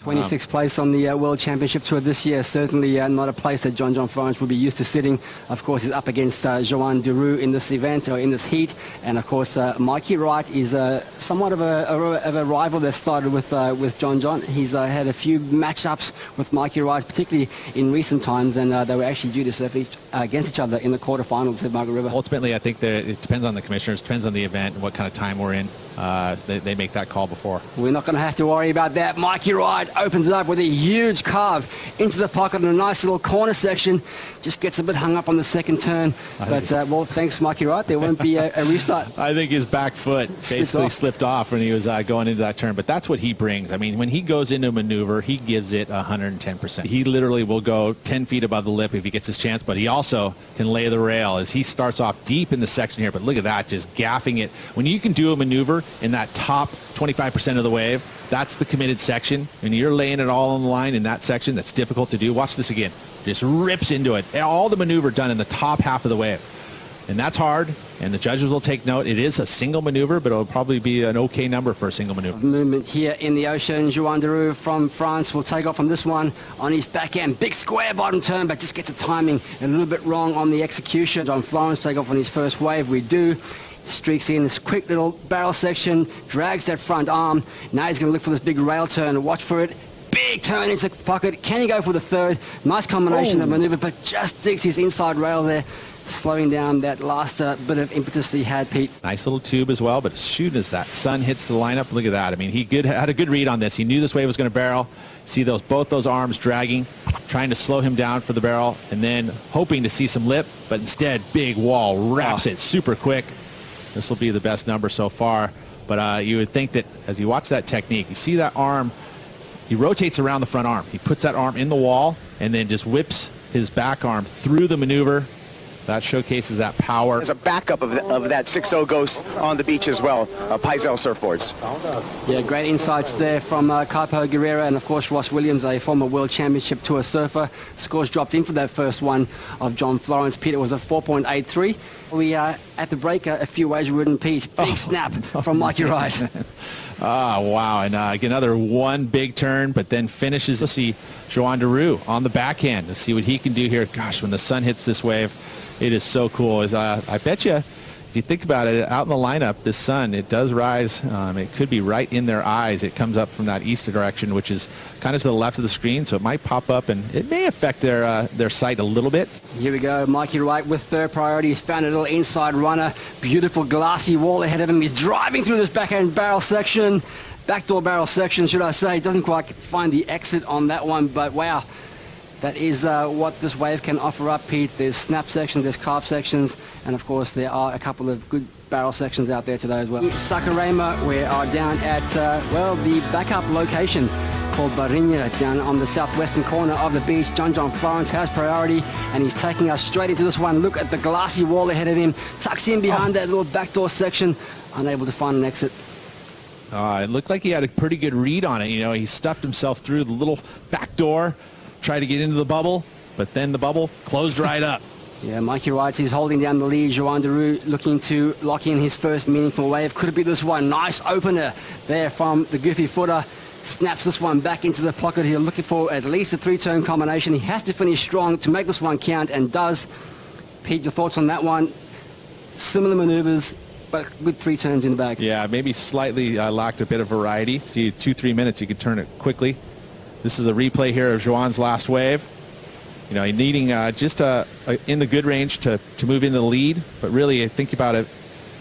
26th place on the World Championship Tour this year. Certainly not a place that John Florence would be used to sitting. Of course, he's up against Joan Duru in this event, or in this heat. And of course, Mikey Wright is somewhat of a rival that started with John. He's had a few matchups with Mikey Wright, particularly in recent times, and they were actually due to surf against each other in the quarterfinals at Margaret River. Ultimately, I think that it depends on the commissioners, depends on the event and what kind of time we're in. They make that call before. We're not going to have to worry about that. Mikey Wright opens it up with a huge carve into the pocket in a nice little corner section. Just gets a bit hung up on the second turn. But, well, thanks, Mikey Wright. There won't be a restart. I think his back foot basically slipped off when he was going into that turn. But that's what he brings. I mean, when he goes into a maneuver, he gives it 110%. He literally will go 10 feet above the lip if he gets his chance. But he also can lay the rail as he starts off deep in the section here. But look at that, just gaffing it. When you can do a maneuver in that top 25% of the wave, that's the committed section. And you're laying it all on the line in that section, that's difficult to do. Watch this again. Just rips into it. All the maneuver done in the top half of the wave. And that's hard, and the judges will take note. It is a single maneuver, but it'll probably be an okay number for a single maneuver. Movement here in the ocean. Joan Duru from France will take off on this one on his backhand. Big square bottom turn, but just gets the timing a little bit wrong on the execution. John Florence take off on his first wave. We do. Streaks in this quick little barrel section, drags that front arm. Now he's going to look for this big rail turn. Watch for it. Big turn into the pocket. Can he go for the third? Nice combination of maneuver, but just digs his inside rail there, slowing down that last bit of impetus that he had, Pete. Nice little tube as well, but as soon as that sun hits the lineup, look at that. I mean, he had a good read on this. He knew this wave was going to barrel. See both those arms dragging, trying to slow him down for the barrel, and then hoping to see some lip, but instead, big wall wraps it super quick. This will be the best number so far, but you would think that as you watch that technique, you see that arm, he rotates around the front arm. He puts that arm in the wall and then just whips his back arm through the maneuver. That showcases that power. There's a backup of that 6.0 Ghost on the beach as well, Paizel surfboards. Yeah, great insights there from Capo Guerrera and, of course, Ross Williams, a former World Championship Tour surfer. Scores dropped in for that first one of John Florence. Pete, it was a 4.83. We at the break, a few waves we wouldn't, Pete. Big snap from Mikey Wright. Wow. And another one big turn, but then finishes. Let's see Joan Duru on the backhand. Let's see what he can do here. Gosh, when the sun hits this wave, it is so cool. I bet you, if you think about it, out in the lineup, this sun, it does rise. It could be right in their eyes. It comes up from that eastern direction, which is kind of to the left of the screen, so it might pop up, and it may affect their sight a little bit. Here we go. Mikey Wright with third priority. He's found a little inside runner. Beautiful glassy wall ahead of him. He's driving through this backhand barrel section. Backdoor barrel section, should I say. Doesn't quite find the exit on that one, but wow. That is what this wave can offer up, Pete. There's snap sections, there's carve sections, and of course there are a couple of good barrel sections out there today as well. Saquarema, we are down at, well, the backup location called Barinha, down on the southwestern corner of the beach. John Florence has priority, and he's taking us straight into this one. Look at the glassy wall ahead of him. Tucks in behind that little backdoor section, unable to find an exit. It looked like he had a pretty good read on it. You know, he stuffed himself through the little back door, tried to get into the bubble, but then the bubble closed right up. Yeah, Mikey Wright, he's holding down the lead. Joan Duru looking to lock in his first meaningful wave. Could it be this one? Nice opener there from the goofy footer. Snaps this one back into the pocket. He's looking for at least a three-turn combination. He has to finish strong to make this one count, and does. Pete, your thoughts on that one? Similar maneuvers, but good three turns in the bag. Yeah, maybe slightly lacked a bit of variety. 2-3 minutes, you could turn it quickly. This is a replay here of Joan's last wave. You know, needing just in the good range to move into the lead. But really, think about it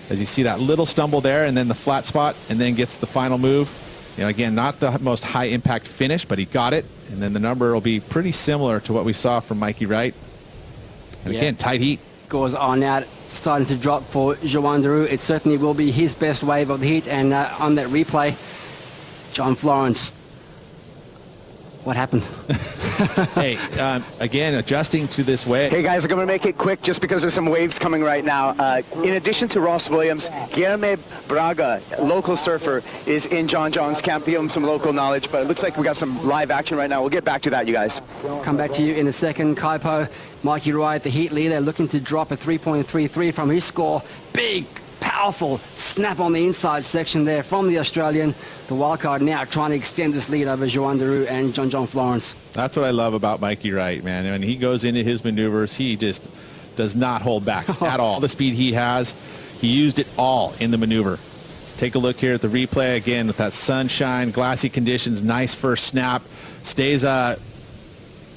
as you see that little stumble there and then the flat spot and then gets the final move. You know, again, not the most high-impact finish, but he got it. And then the number will be pretty similar to what we saw from Mikey Wright. And again, tight heat. Scores are now starting to drop for Joan Duru. It certainly will be his best wave of the heat. And on that replay, John Florence. What happened? Hey, again, adjusting to this wave. Hey guys, I'm going to make it quick just because there's some waves coming right now. In addition to Ross Williams, Guilherme Braga, local surfer, is in John's camp. Give him some local knowledge, but it looks like we got some live action right now. We'll get back to that, you guys. Come back to you in a second. Kaipo, Mikey Wright, the heat leader, looking to drop a 3.33 from his score. Big power powerful snap on the inside section there from the Australian. The wildcard now trying to extend this lead over Joan Duru and John Florence. That's what I love about Mikey Wright, man. When he goes into his maneuvers, he just does not hold back at all. The speed he has, he used it all in the maneuver. Take a look here at the replay again with that sunshine, glassy conditions, nice first snap. Stays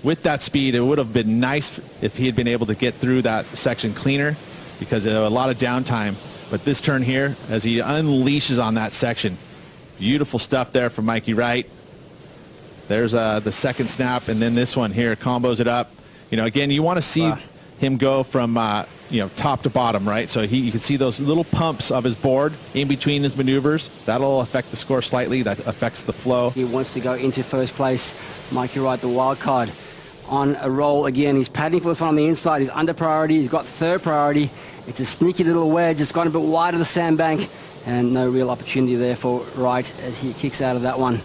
with that speed. It would have been nice if he had been able to get through that section cleaner because of a lot of downtime. But this turn here, as he unleashes on that section, beautiful stuff there from Mikey Wright. There's the second snap, and then this one here combos it up. You know, again, you want to see him go from top to bottom, right? So you can see those little pumps of his board in between his maneuvers. That'll affect the score slightly. That affects the flow. He wants to go into first place. Mikey Wright, the wild card, on a roll again. He's padding for this one on the inside. He's under priority. He's got third priority. It's a sneaky little wedge. It's gone a bit wide of the sandbank, and no real opportunity there for Wright as he kicks out of that one.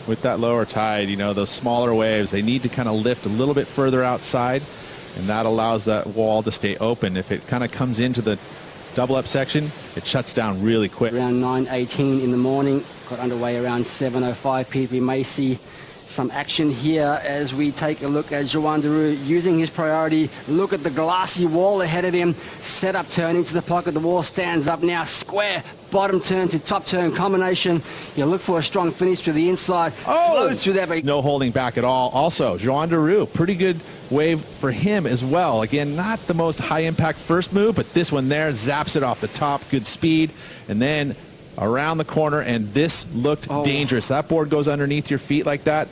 With that lower tide, those smaller waves, they need to kind of lift a little bit further outside, and that allows that wall to stay open. If it kind of comes into the double up section, it shuts down really quick. Around 9:18 in the morning, got underway around 7:05 p.m. We may see some action here as we take a look at Joan Duru using his priority. Look at the glassy wall ahead of him. Set up turn into the pocket. The wall stands up now. Square bottom turn to top turn combination. You look for a strong finish to the inside. Flows through that. No holding back at all. Also, Joan Duru, pretty good wave for him as well. Again, not the most high impact first move, but this one there zaps it off the top. Good speed. And then around the corner, and this looked dangerous. That board goes underneath your feet like that.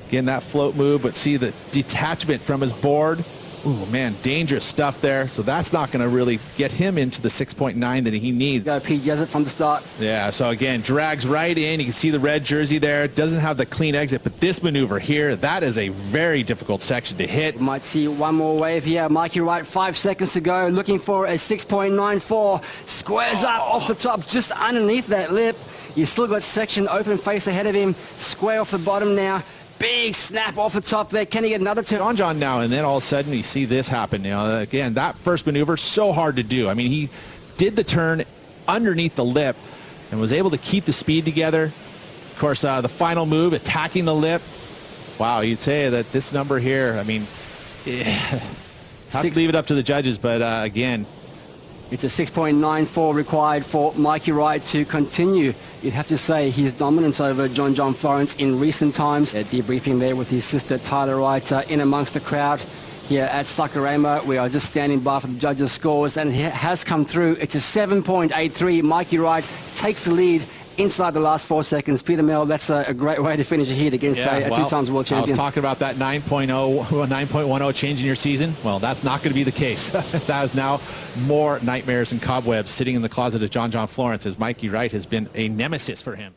Again, that float move, but see the detachment from his board. Ooh, man, dangerous stuff there. So that's not going to really get him into the 6.9 that he needs. Go Pete Jesup from the start. Yeah, so again, drags right in. You can see the red jersey there. Doesn't have the clean exit, but this maneuver here, that is a very difficult section to hit. We might see one more wave here. Mikey Wright, 5 seconds to go, looking for a 6.94. Squares up off the top, just underneath that lip. You still got section open face ahead of him. Square off the bottom now. Big snap off the top there. Can he get another turn? John now, and then all of a sudden you see this happen. Again, that first maneuver, so hard to do. I mean, he did the turn underneath the lip and was able to keep the speed together. Of course, the final move, attacking the lip. Wow, you'd say that this number here, I mean, have to leave it up to the judges, but again, it's a 6.94 required for Mikey Wright to continue. You'd have to say his dominance over John Florence in recent times. Debriefing there with his sister Tyler Wright in amongst the crowd here at Sakurama. We are just standing by for the judges' scores, and it has come through. It's a 7.83. Mikey Wright takes the lead inside the last 4 seconds. Peter Mel, that's a great way to finish a heat against a two-times world champion. I was talking about that 9.10 change in your season. Well, that's not going to be the case. That is now more nightmares and cobwebs sitting in the closet of John Florence, as Mikey Wright has been a nemesis for him.